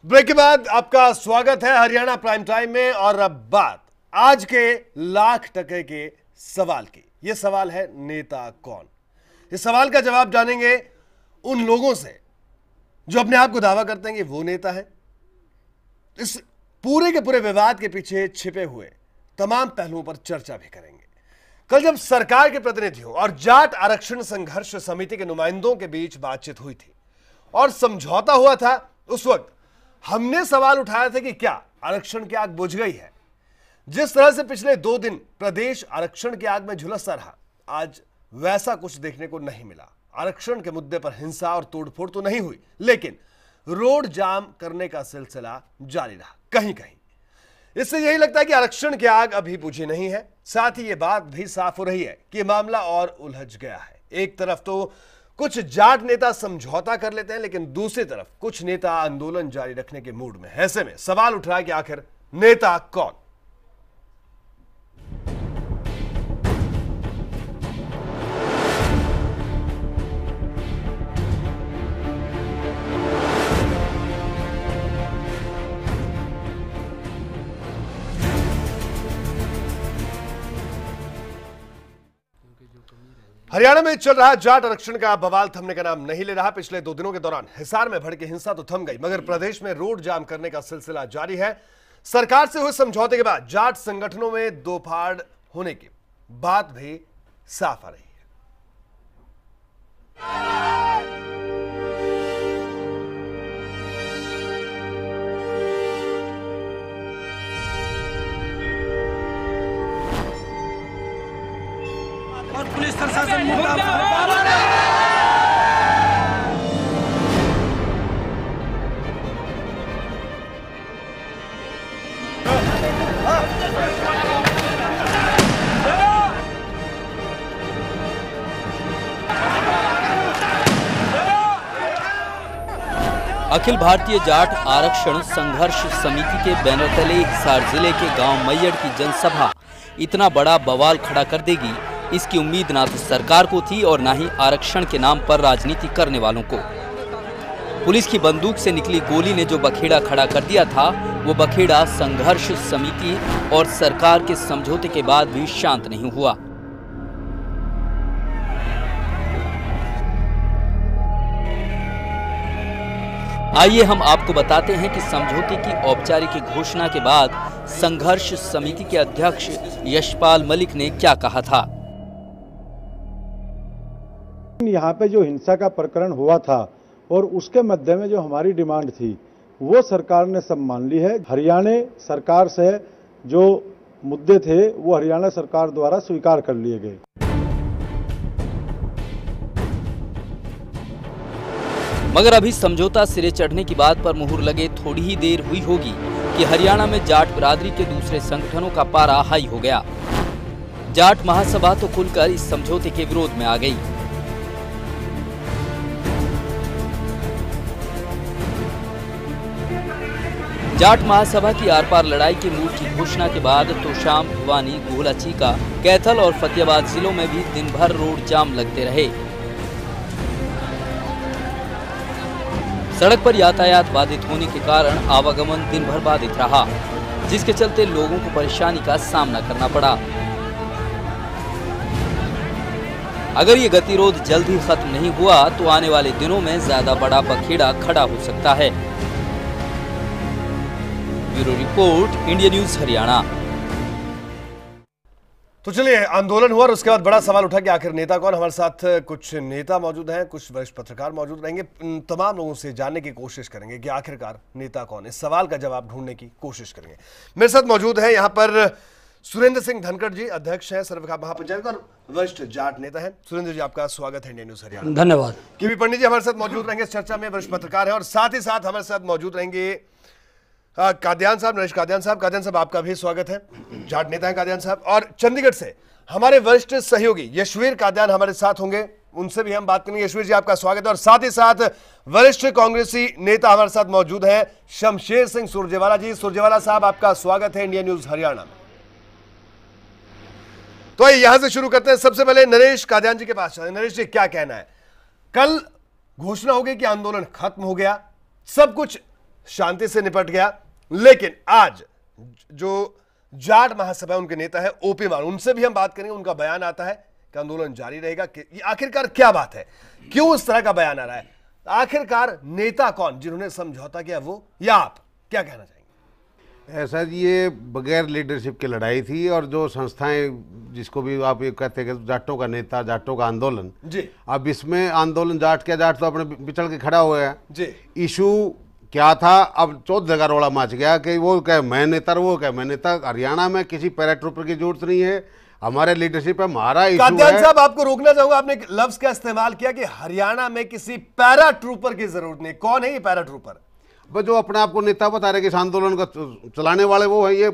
Break के बाद आपका स्वागत है हरियाणा प्राइम टाइम में। और अब बात आज के लाख टके के सवाल की। यह सवाल है नेता कौन। इस सवाल का जवाब जानेंगे उन लोगों से जो अपने आप को दावा करते हैं कि वो नेता है। इस पूरे के पूरे विवाद के पीछे छिपे हुए तमाम पहलुओं पर चर्चा भी करेंगे। कल जब सरकार के प्रतिनिधियों और जाट आरक्षण संघर्ष समिति के नुमाइंदों के बीच बातचीत हुई थी और समझौता हुआ था, उस वक्त हमने सवाल उठाया था कि क्या आरक्षण की आग बुझ गई है। जिस तरह से पिछले 2 दिन प्रदेश आरक्षण की आग में झुलसता रहा, आज वैसा कुछ देखने को नहीं मिला। आरक्षण के मुद्दे पर हिंसा और तोड़फोड़ तो नहीं हुई, लेकिन रोड जाम करने का सिलसिला जारी रहा कहीं कहीं। इससे यही लगता है कि आरक्षण की आग अभी बुझी नहीं है। साथ ही यह बात भी साफ हो रही है कि मामला और उलझ गया है। एक तरफ तो कुछ जाट नेता समझौता कर लेते हैं, लेकिन दूसरी तरफ कुछ नेता आंदोलन जारी रखने के मूड में। ऐसे में सवाल उठ रहा है कि आखिर नेता कौन। हरियाणा में चल रहा जाट आरक्षण का बवाल थमने का नाम नहीं ले रहा। पिछले 2 दिनों के दौरान हिसार में भड़की हिंसा तो थम गई, मगर प्रदेश में रोड जाम करने का सिलसिला जारी है। सरकार से हुए समझौते के बाद जाट संगठनों में दो फाड़ होने की बात भी साफ आ रही है। और पुलिस प्रशासन मुर्दाबाद। अखिल भारतीय जाट आरक्षण संघर्ष समिति के बैनर तले हिसार जिले के गांव मैयड़ की जनसभा इतना बड़ा बवाल खड़ा कर देगी, इसकी उम्मीद ना तो सरकार को थी और ना ही आरक्षण के नाम पर राजनीति करने वालों को। पुलिस की बंदूक से निकली गोली ने जो बखेड़ा खड़ा कर दिया था, वो बखेड़ा संघर्ष समिति और सरकार के समझौते के बाद भी शांत नहीं हुआ। आइए हम आपको बताते हैं कि समझौते की औपचारिक घोषणा के बाद संघर्ष समिति के अध्यक्ष यशपाल मलिक ने क्या कहा था। यहाँ पे जो हिंसा का प्रकरण हुआ था और उसके मध्य में जो हमारी डिमांड थी वो सरकार ने सब मान ली है। हरियाणा सरकार से जो मुद्दे थे वो हरियाणा सरकार द्वारा स्वीकार कर लिए गए। मगर अभी समझौता सिरे चढ़ने की बात पर मुहर लगे थोड़ी ही देर हुई होगी कि हरियाणा में जाट बिरादरी के दूसरे संगठनों का पारा हाई हो गया। जाट महासभा तो खुलकर इस समझौते के विरोध में आ गई। जाट महासभा की आर पार लड़ाई के मूड की घोषणा के बाद तोशाम, भिवानी, गोहला चीका, कैथल और फतेहाबाद जिलों में भी दिन भर रोड जाम लगते रहे। सड़क पर यातायात बाधित होने के कारण आवागमन दिन भर बाधित रहा, जिसके चलते लोगों को परेशानी का सामना करना पड़ा। अगर ये गतिरोध जल्द ही खत्म नहीं हुआ तो आने वाले दिनों में ज्यादा बड़ा बखेड़ा खड़ा हो सकता है। Bureau report, India news Haryana. तो चलिए, आंदोलन हुआ और उसके बाद बड़ा सवाल उठा कि आखिर नेता कौन। हमारे साथ कुछ नेता मौजूद हैं, कुछ वरिष्ठ पत्रकार मौजूद रहेंगे। तमाम लोगों से जानने की कोशिश करेंगे कि आखिरकार नेता कौन। इस सवाल का जवाब ढूंढने की कोशिश करेंगे। मेरे साथ मौजूद है यहाँ पर सुरेंद्र सिंह धनखड़ जी, अध्यक्ष हैं सर्वखाप महापंचायत और वरिष्ठ जाट नेता हैं। सुरेंद्र जी, आपका स्वागत है इंडिया न्यूज हरियाणा। धन्यवाद। केवी पंडित जी हमारे साथ मौजूद रहेंगे इस चर्चा में, वरिष्ठ पत्रकार है। और साथ ही साथ हमारे साथ मौजूद रहेंगे कादियान साहब, नरेश कादियान साहब। कादियान साहब, आपका भी स्वागत है, जाट नेता है कादियान साहब। और चंडीगढ़ से हमारे वरिष्ठ सहयोगी यशवीर कादियान हमारे साथ होंगे, उनसे भी हम बात करेंगे। यशवीर जी, आपका स्वागत है। और साथ ही साथ वरिष्ठ कांग्रेसी नेता हमारे साथ मौजूद हैं शमशेर सिंह सुरजेवाला जी। सुरजेवाला साहब, आपका स्वागत है इंडिया न्यूज हरियाणा में। तो आइए यहां से शुरू करते हैं। सबसे पहले नरेश कादियान जी के पास चलें। नरेश जी, क्या कहना है? कल घोषणा हो गई कि आंदोलन खत्म हो गया, सब कुछ शांति से निपट गया। लेकिन आज जो जाट महासभा उनके नेता है ओपी मार, उनसे भी हम बात करेंगे। उनका बयान आता है कि आंदोलन जारी रहेगा। कि आखिरकार क्या बात है, क्यों इस तरह का बयान आ रहा है, आखिरकार नेता कौन जिन्होंने समझौता किया, वो या आप क्या कहना चाहेंगे? ऐसा जी, ये बगैर लीडरशिप की लड़ाई थी और जो संस्थाएं जिसको भी आप ये कहते हैं कि जाटों का नेता, जाटों का आंदोलन जी, अब इसमें आंदोलन जाट क्या, जाट तो अपने बिचड़ के खड़ा हुआ है जी। इशू क्या था, अब 14 जगह रोड़ा मच गया कि वो कहे मैं नेता, वो कहे मैं नेता। हरियाणा में किसी पैराट्रूपर की जरूरत नहीं है, हमारे लीडरशिप है, हमारा इशू है। साहब आपको रोकना चाहूंगा, आपने एक लफ्ज का इस्तेमाल किया कि हरियाणा में किसी पैराट्रूपर की जरूरत नहीं। कौन है ये पैराट्रूपर? जो अपने आप को नेता बता रहे कि इस आंदोलन को चलाने वाले वो है। ये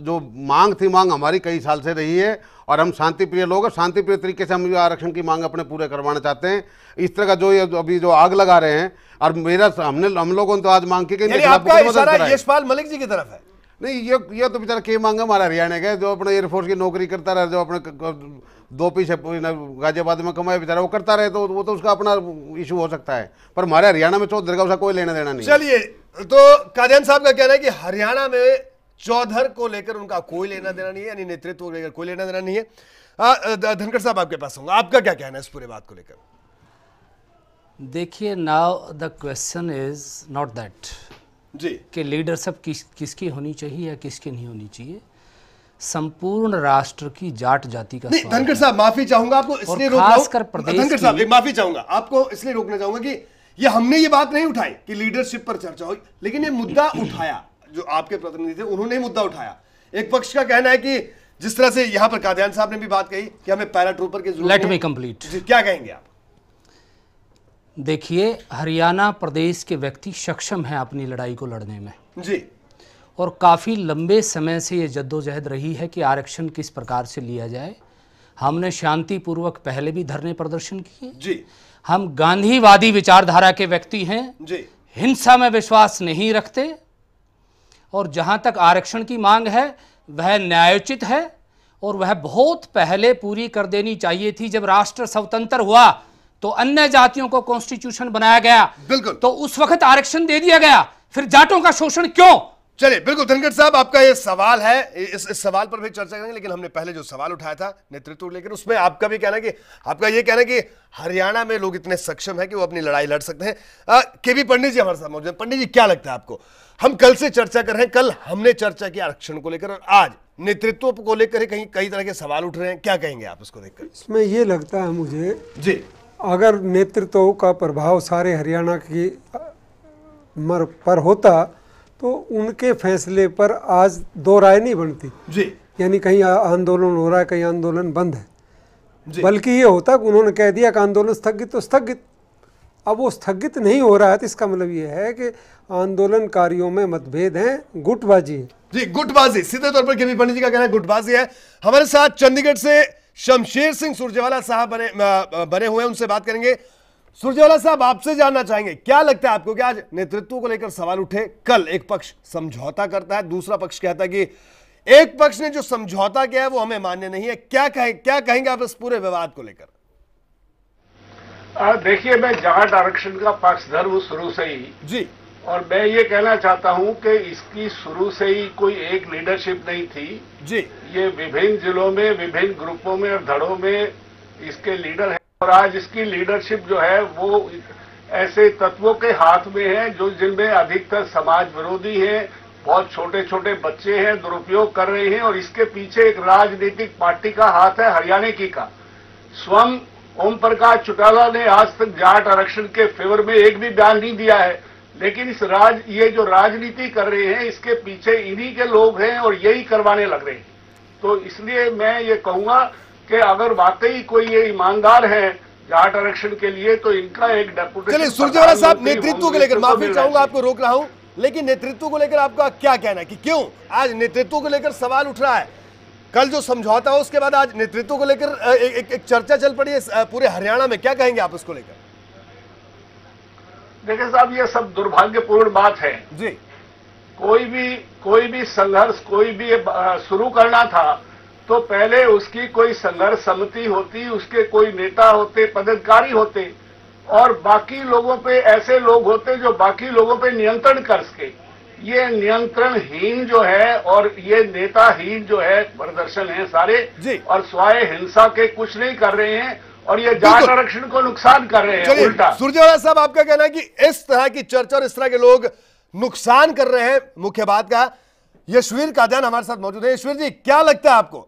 जो मांग थी, मांग हमारी कई साल से रही है और हम शांतिप्रिय लोग हैं, शांतिप्रिय तरीके से हम आरक्षण की मांग अपने पूरे करवाना चाहते हैं। इस तरह का जो ये अभी जो आग लगा रहे हैं, और हम लोगों ने तो आज मांग की कि आपका इशारा यशपाल मलिक जी की तरफ है? नहीं, ये तो बेचारा के मांगा हमारा हरियाणा का, जो अपने एयरफोर्स की नौकरी करता रहे, जो अपने 2 पीछे गाजियाबाद में कमाए बेचारा, वो करता रहे, तो वो तो उसका अपना इशू हो सकता है। पर हमारे हरियाणा में चौधर का उसका कोई लेना देना नहीं। चलिए, तो कादियान साहब का कहना है कि हरियाणा में चौधर को लेकर उनका कोई लेना देना नहीं है, यानी नेतृत्व को लेकर कोई लेना देना नहीं है। धनखड़ साहब आपके पास होंगे, आपका क्या कहना है इस पूरे बात को लेकर? देखिए, now the question is not that जी कि लीडरशिप किसकी होनी चाहिए या किसकी नहीं होनी चाहिए। संपूर्ण राष्ट्र की जाट जाति का नहीं, धनखड़ साहब माफी चाहूंगा आपको इसलिए रोक रहा हूं। धनखड़ साहब एक माफी चाहूंगा आपको इसलिए रोकना चाहूंगा कि ये हमने ये बात नहीं उठाई कि लीडरशिप पर चर्चा हो, लेकिन ये मुद्दा उठाया जो आपके प्रतिनिधि थे, उन्होंने मुद्दा उठाया। एक पक्ष का कहना है कि जिस तरह से यहां पर कादियान साहब ने भी बात कही कि हमें पैराट्रूपर की जरूरत है। Let me complete. क्या कहेंगे आप? देखिए, हरियाणा प्रदेश के व्यक्ति सक्षम हैं अपनी लड़ाई को लड़ने में जी, और काफ़ी लंबे समय से ये जद्दोजहद रही है कि आरक्षण किस प्रकार से लिया जाए। हमने शांतिपूर्वक पहले भी धरने प्रदर्शन किए जी। हम गांधीवादी विचारधारा के व्यक्ति हैं जी, हिंसा में विश्वास नहीं रखते, और जहां तक आरक्षण की मांग है वह न्यायोचित है और वह बहुत पहले पूरी कर देनी चाहिए थी। जब राष्ट्र स्वतंत्र हुआ तो अन्य जातियों को कॉन्स्टिट्यूशन बनाया गया, बिल्कुल, तो उस वक्त आरक्षण दे दिया गया, फिर जाटों का शोषण क्यों? चलिए, बिल्कुल धनखड़ साहब आपका ये सवाल है, इस सवाल पर भी चर्चा करेंगे। लेकिन हमने पहले जो सवाल उठाया था नेतृत्व को लेकर, उसमें आपका भी कहना कि आपका ये कहना कि हरियाणा में लोग इतने सक्षम है कि वो अपनी लड़ाई लड़ सकते हैं। केवी पंडित जी हमारे साथ मौजूद हैं। पंडित जी, क्या लगता है आपको? हम कल से चर्चा कर रहे हैं, कल हमने चर्चा की आरक्षण को लेकर और आज नेतृत्व को लेकर कई तरह के सवाल उठ रहे हैं, क्या कहेंगे आप इसको देखकर? इसमें ये लगता है मुझे जी, अगर नेतृत्व का प्रभाव सारे हरियाणा की पर होता तो उनके फैसले पर आज दो राय नहीं बनती जी, यानी कहीं आंदोलन हो रहा है, कहीं आंदोलन बंद है जी। बल्कि ये होता कि उन्होंने कह दिया कि आंदोलन स्थगित तो स्थगित। अब वो स्थगित नहीं हो रहा है तो इसका मतलब ये है कि आंदोलनकारियों में मतभेद हैं, गुटबाजी है। जी, गुटबाजी, सीधे तौर पर केवी पंडित जी का कहना है गुटबाजी है। हमारे साथ चंडीगढ़ से शमशेर सिंह सुरजेवाला साहब बने हुए हैं, उनसे बात करेंगे। सुरजेवाला साहब, आपसे जानना चाहेंगे, क्या लगता है आपको कि आज नेतृत्व को लेकर सवाल उठे? कल एक पक्ष समझौता करता है, दूसरा पक्ष कहता है कि एक पक्ष ने जो समझौता किया है वो हमें मान्य नहीं है। क्या कहेंगे आप इस पूरे विवाद को लेकर? देखिए, मैं जाट आरक्षण का पक्षधर हूं शुरू से ही जी, और मैं ये कहना चाहता हूं कि इसकी शुरू से ही कोई एक लीडरशिप नहीं थी जी। ये विभिन्न जिलों में, विभिन्न ग्रुपों में और धड़ों में इसके लीडर हैं, और आज इसकी लीडरशिप जो है वो ऐसे तत्वों के हाथ में है जो जिनमें अधिकतर समाज विरोधी हैं, बहुत छोटे छोटे बच्चे हैं, दुरुपयोग कर रहे हैं, और इसके पीछे एक राजनीतिक पार्टी का हाथ है, हरियाणा की का। स्वयं ओम प्रकाश चौटाला ने आज तक जाट आरक्षण के फेवर में एक भी बयान नहीं दिया है, लेकिन ये जो राजनीति कर रहे हैं इसके पीछे इन्हीं के लोग हैं और यही करवाने लग रहे हैं। तो इसलिए मैं ये कहूंगा कि अगर वाकई कोई ये ईमानदार है जाट आरक्षण के लिए तो इनका एक डेपुटेशन। चलिए सुरजेवाला साहब, नेतृत्व को लेकर माफी चाहूंगा, आपको रोक रहा हूं, लेकिन नेतृत्व को लेकर आपका क्या कहना है कि क्यों आज नेतृत्व को लेकर सवाल उठ रहा है? कल जो समझौता हो उसके बाद आज नेतृत्व को लेकर एक चर्चा चल पड़ी है पूरे हरियाणा में, क्या कहेंगे आप इसको लेकर? देखिए साहब, ये सब दुर्भाग्यपूर्ण बात है जी। कोई भी संघर्ष कोई भी शुरू करना था तो पहले उसकी कोई संघर्ष समिति होती, उसके कोई नेता होते, पदाधिकारी होते, और बाकी लोगों पे ऐसे लोग होते जो बाकी लोगों पे नियंत्रण कर सके। ये नियंत्रणहीन जो है और ये नेताहीन जो है प्रदर्शन है सारे जी। और स्वाय हिंसा के कुछ नहीं कर रहे हैं और ये जाट आरक्षण को नुकसान कर रहे हैं उल्टा। सुरजेवाला साहब, आपका कहना है कि इस तरह की चर्चा और इस तरह के लोग नुकसान कर रहे हैं मुख्य बात का। यशवीर कादियान हमारे साथ मौजूद है। यशवीर जी, क्या लगता है आपको,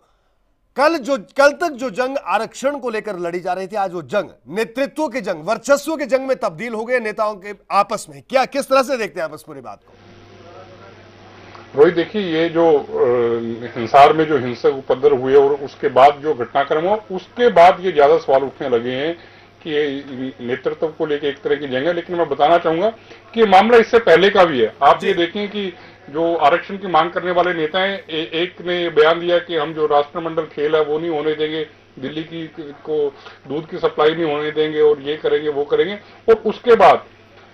कल तक जो जंग आरक्षण को लेकर लड़ी जा रही थी, आज वो जंग नेतृत्व की जंग, वर्चस्व की जंग में तब्दील हो गए नेताओं के आपस में, क्या किस तरह से देखते हैं आप इस पूरी बात को? रोहित, देखिए, ये जो हिंसार में जो हिंसक उपद्रव हुए और उसके बाद जो घटनाक्रम हुआ, उसके बाद ये ज्यादा सवाल उठने लगे हैं कि ये नेतृत्व को लेकर एक तरह की जंग है। लेकिन मैं बताना चाहूंगा कि ये मामला इससे पहले का भी है। आप ये देखें कि जो आरक्षण की मांग करने वाले नेता हैं, एक ने बयान दिया कि हम जो राष्ट्रमंडल खेल है वो नहीं होने देंगे, दिल्ली की को दूध की सप्लाई नहीं होने देंगे और ये करेंगे वो करेंगे। और उसके बाद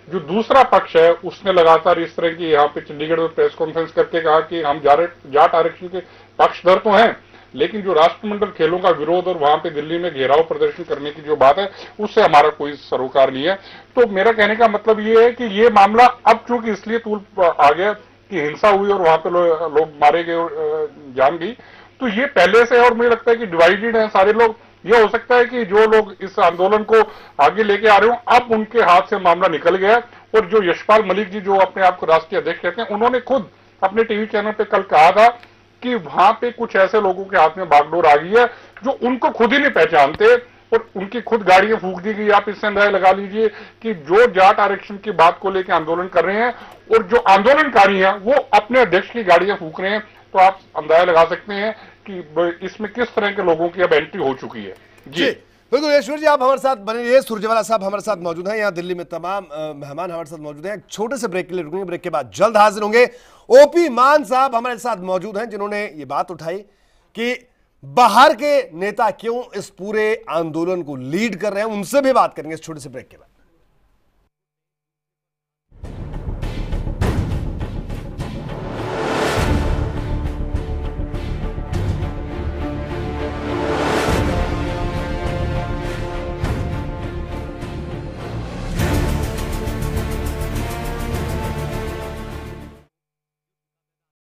जो दूसरा पक्ष है उसने लगातार इस तरह की यहाँ पे चंडीगढ़ में प्रेस कॉन्फ्रेंस करके कहा कि हम जाट आरक्षण के पक्षधर तो हैं, लेकिन जो राष्ट्रमंडल खेलों का विरोध और वहां पे दिल्ली में घेराव प्रदर्शन करने की जो बात है उससे हमारा कोई सरोकार नहीं है। तो मेरा कहने का मतलब ये है कि ये मामला अब चूंकि इसलिए तूल आ गया कि हिंसा हुई और वहां पे लोग मारे गए और जान गई, तो ये पहले से, और मुझे लगता है कि डिवाइडेड है सारे लोग। ये हो सकता है कि जो लोग इस आंदोलन को आगे लेके आ रहे हो, अब उनके हाथ से मामला निकल गया। और जो यशपाल मलिक जी, जो अपने आप को राष्ट्रीय अध्यक्ष कहते हैं, उन्होंने खुद अपने टीवी चैनल पे कल कहा था कि वहां पे कुछ ऐसे लोगों के हाथ में बागडोर आ गई है जो उनको खुद ही नहीं पहचानते और उनकी खुद गाड़ियां फूंक दी गई। आप इससे अंदाजा लगा लीजिए कि जो जाट आरक्षण की बात को लेकर आंदोलन कर रहे हैं और जो आंदोलनकारी हैं वो अपने अध्यक्ष की गाड़ियां फूंक रहे हैं, तो आप अंदाजा लगा सकते हैं कि इसमें किस तरह के लोगों की अब एंट्री हो चुकी है। जी बिल्कुल। यशवीर जी, आप हमारे साथ बने रहिए। सुरजेवाला साहब हमारे साथ मौजूद हैं, यहाँ दिल्ली में तमाम मेहमान हमारे साथ मौजूद हैं। एक छोटे से ब्रेक के लिए रुकेंगे, ब्रेक के बाद जल्द हाजिर होंगे। ओपी मान साहब हमारे साथ मौजूद हैं जिन्होंने ये बात उठाई कि बाहर के नेता क्यों इस पूरे आंदोलन को लीड कर रहे हैं, उनसे भी बात करेंगे इस छोटे से ब्रेक के बाद।